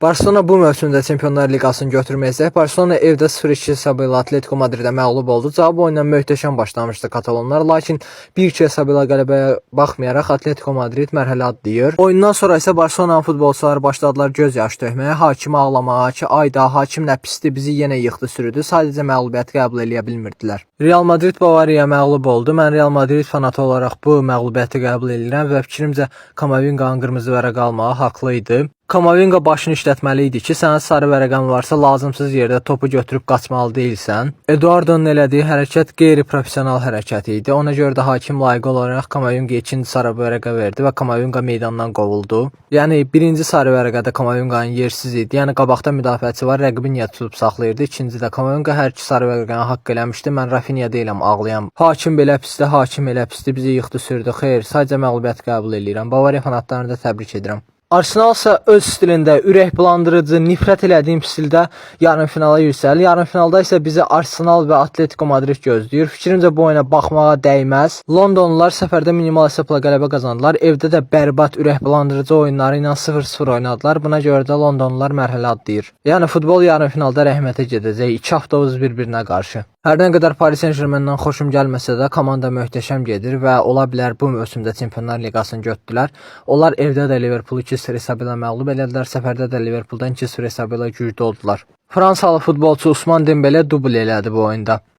Barcelona bu mövsümdə Çempionlar Liqasını götürməyəcək. Barcelona evdə 0-2 hesabı ilə Atletico Madridə məğlub oldu. Cavab oyundan möhtəşəm başlamışdı katalonlar, lakin 1-2 hesabı ilə qələbəyə baxmayaraq Atletico Madrid mərhələ adlayır. Oyundan sonra isə Barcelona futbolçuları başladılar göz yaşı tökməyə, hakimi ağlamağa ki, ayda hakim nə pisdir, bizi yenə yıxdı sürüdü. Sadəcə məğlubiyyəti qəbul edə bilmirdilər. Real Madrid Bavariyaya məğlub oldu. Mən Real Madrid fanatı olaraq bu məğlubiyyəti qəbul edirəm və fikrimcə Kamavinga'nın qırmızı vərəq almağı haqlı idi. Kamavinga başını işlətməli idi ki, sənə sarı vərəqən varsa lazımsız yerdə topu götürüb qaçmalı deyilsən. Eduardo'nun elədiyi hərəkət qeyri-professional hərəkət idi. Ona görə də hakim layiq olaraq Kamavinga'ya ikinci sarı vərəqə verdi və Kamavinga meydandan qovuldu. Yəni birinci sarı vərəqədə Kamavinga'nın yersiz idi. Yəni qabaqda müdafiəçi var, rəqibi niyə tutub saxlayırdı? İkincidə Kamavinga hər iki sarı vərəqəni haqq eləmişdi. Mən Rafinha deyiləm, ağlayan. Hakim belə pisdir, hakim elə pisdir, bizi yıxdı sürdü. Xeyr, sadəcə məğlubiyyət qəbul edirəm. Bavariya fanatlarını da təbrik edirəm. Arsenal isə öz stilində ürək bulandırıcı, nifrət elədiyim stildə yarımfinala yüksəlir. Yarımfinalda isə bizi Arsenal və Atletico Madrid gözləyir. Fikrimcə bu oyuna baxmağa dəyməz. Londonlular səfərdə minimal hesabla qələbə qazandılar. Evdə də bərbad, ürək bulandırıcı oyunları ilə 0-0 oynadılar. Buna görə də Londonlular mərhələ adlayır. Yəni futbol yarımfinalda rəhmətə gedəcək. 2 haftamız bir-birinə qarşı. Hər nə qədər Paris Saint-Germain'dən xoşum gəlməsə də komanda möhtəşəm gedir və ola bilər bu mövsümdə Çempionlar Liqasını götürdülər. Onlar evdə də Liverpoolu 2-0 hesabı ilə məğlub elədilər, səfərdə də Liverpooldan 2-0 hesabı ilə güclü oldular. Fransalı futbolçu Ousmane Dembele dubl elədi bu oyunda.